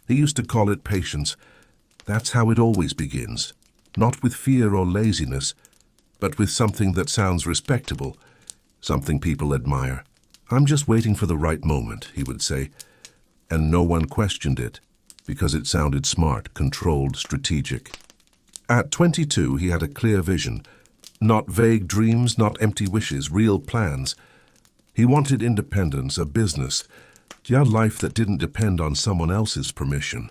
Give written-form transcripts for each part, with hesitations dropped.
He used to call it patience. That's how it always begins. Not with fear or laziness, but with something that sounds respectable, something people admire. "I'm just waiting for the right moment," he would say, and no one questioned it because it sounded smart, controlled, strategic. At 22, he had a clear vision. Not vague dreams, not empty wishes, real plans. He wanted independence, a business, a life that didn't depend on someone else's permission.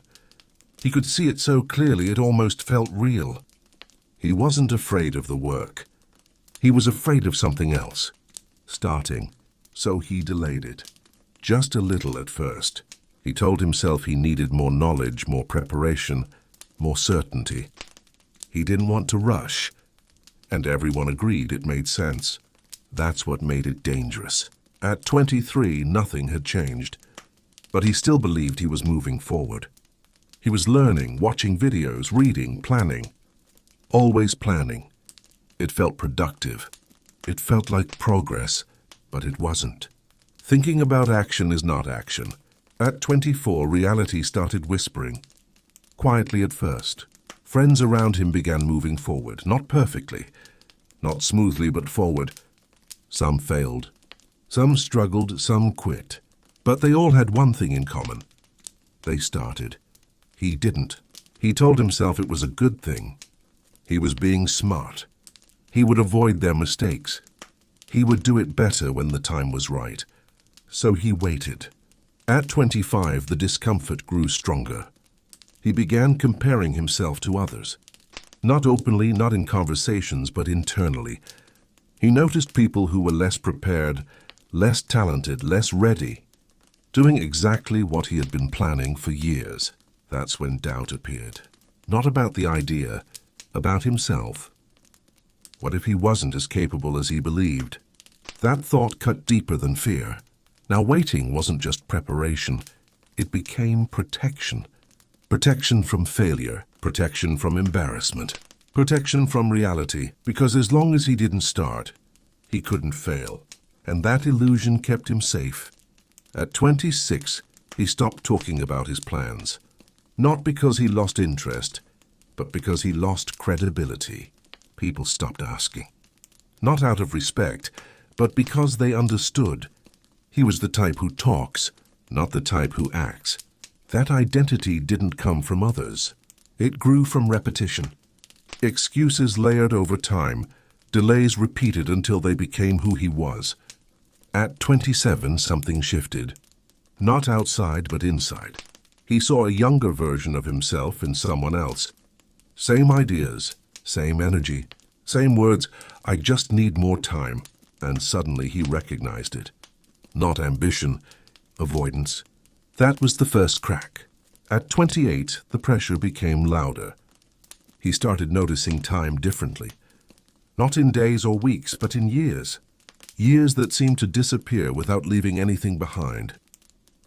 He could see it so clearly it almost felt real. He wasn't afraid of the work. He was afraid of something else, starting, so he delayed it. Just a little at first. He told himself he needed more knowledge, more preparation, more certainty. He didn't want to rush, and everyone agreed it made sense. That's what made it dangerous. At 23, nothing had changed, but he still believed he was moving forward. He was learning, watching videos, reading, planning. Always planning. It felt productive. It felt like progress, but it wasn't. Thinking about action is not action. At 24, reality started whispering. Quietly at first. Friends around him began moving forward, not perfectly, not smoothly, but forward. Some failed. Some struggled, some quit. But they all had one thing in common. They started. He didn't. He told himself it was a good thing. He was being smart. He would avoid their mistakes. He would do it better when the time was right. So he waited. At 25, the discomfort grew stronger. He began comparing himself to others. Not openly, not in conversations, but internally. He noticed people who were less prepared, less talented, less ready, doing exactly what he had been planning for years. That's when doubt appeared. Not about the idea, about himself. What if he wasn't as capable as he believed? That thought cut deeper than fear. Now waiting wasn't just preparation. It became protection. Protection from failure, protection from embarrassment, protection from reality, because as long as he didn't start, he couldn't fail. And that illusion kept him safe. At 26, he stopped talking about his plans. Not because he lost interest, but because he lost credibility. People stopped asking. Not out of respect, but because they understood. He was the type who talks, not the type who acts. That identity didn't come from others. It grew from repetition. Excuses layered over time, delays repeated until they became who he was. At 27, something shifted. Not outside, but inside. He saw a younger version of himself in someone else. Same ideas, same energy, same words, "I just need more time." And suddenly he recognized it. Not ambition, avoidance. That was the first crack. At 28, the pressure became louder. He started noticing time differently. Not in days or weeks, but in years. Years that seemed to disappear without leaving anything behind.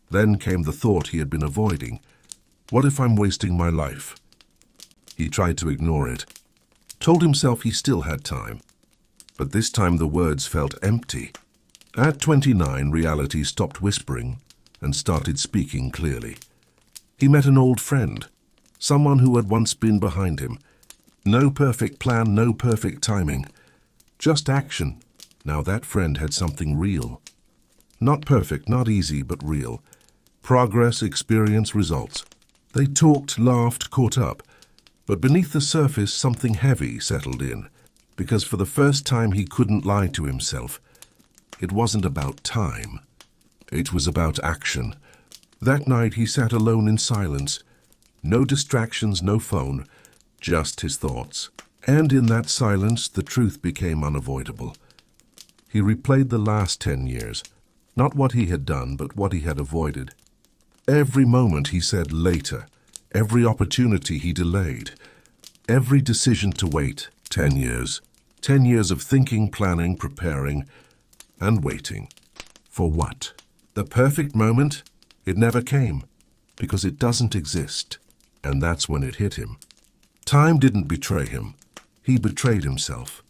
Then came the thought he had been avoiding. What if I'm wasting my life? He tried to ignore it. Told himself he still had time. But this time the words felt empty. At 29, reality stopped whispering and started speaking clearly. He met an old friend, someone who had once been behind him. No perfect plan, no perfect timing. Just action. Now that friend had something real. Not perfect, not easy, but real. Progress, experience, results. They talked, laughed, caught up. But beneath the surface, something heavy settled in. Because for the first time, he couldn't lie to himself. It wasn't about time. It was about action. That night, he sat alone in silence. No distractions, no phone, just his thoughts. And in that silence, the truth became unavoidable. He replayed the last 10 years. Not what he had done, but what he had avoided. Every moment he said later. Every opportunity he delayed. Every decision to wait. 10 years. 10 years of thinking, planning, preparing, and waiting. For what? The perfect moment? It never came. Because it doesn't exist. And that's when it hit him. Time didn't betray him. He betrayed himself.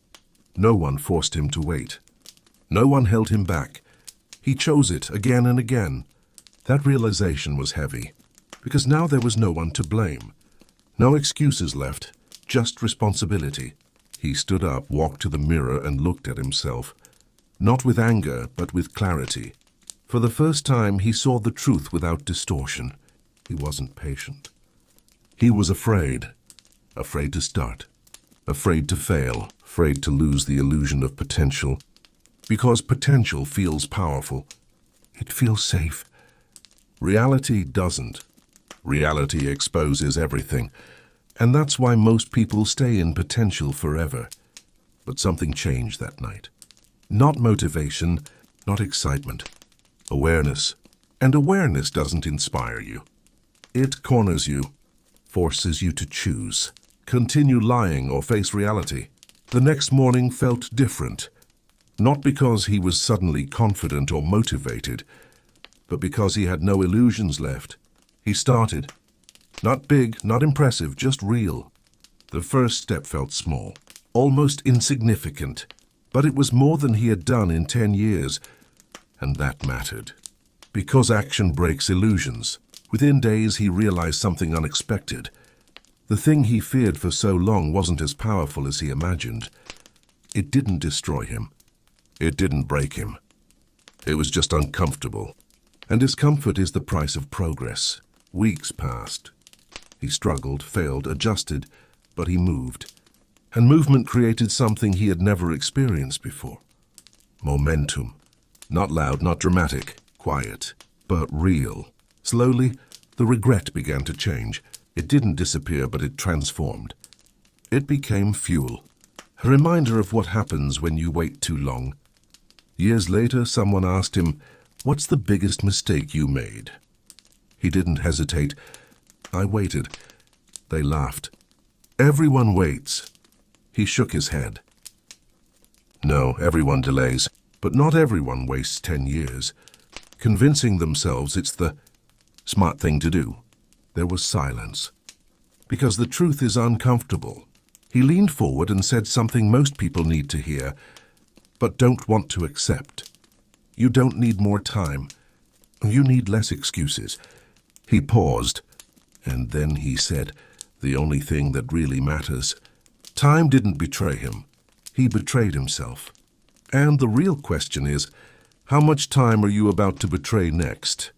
No one forced him to wait. No one held him back. He chose it again and again. That realization was heavy. because now there was no one to blame. No excuses left, just responsibility. He stood up, walked to the mirror, and looked at himself. Not with anger, but with clarity. For the first time, he saw the truth without distortion. He wasn't patient. He was afraid. Afraid to start. Afraid to fail. Afraid to lose the illusion of potential. Because potential feels powerful. It feels safe. Reality doesn't. Reality exposes everything. And that's why most people stay in potential forever. But something changed that night. Not motivation, not excitement. Awareness. And awareness doesn't inspire you. It corners you, forces you to choose. Continue lying or face reality. The next morning felt different. Not because he was suddenly confident or motivated, but because he had no illusions left. He started. Not big, not impressive, just real. The first step felt small, almost insignificant, but it was more than he had done in 10 years, and that mattered. Because action breaks illusions. Within days he realized something unexpected. The thing he feared for so long wasn't as powerful as he imagined. It didn't destroy him. It didn't break him. It was just uncomfortable. And discomfort is the price of progress. Weeks passed. He struggled, failed, adjusted, but he moved. And movement created something he had never experienced before. Momentum. Not loud, not dramatic, quiet, but real. Slowly, the regret began to change. It didn't disappear, but it transformed. It became fuel. A reminder of what happens when you wait too long. Years later, someone asked him, "What's the biggest mistake you made?" He didn't hesitate. "I waited." They laughed. "Everyone waits." He shook his head. "No, everyone delays, but not everyone wastes 10 years. Convincing themselves it's the smart thing to do." There was silence. Because the truth is uncomfortable. He leaned forward and said something most people need to hear, but don't want to accept. You don't need more time. You need less excuses. He paused, and then he said, the only thing that really matters. Time didn't betray him. He betrayed himself. And the real question is, how much time are you about to betray next?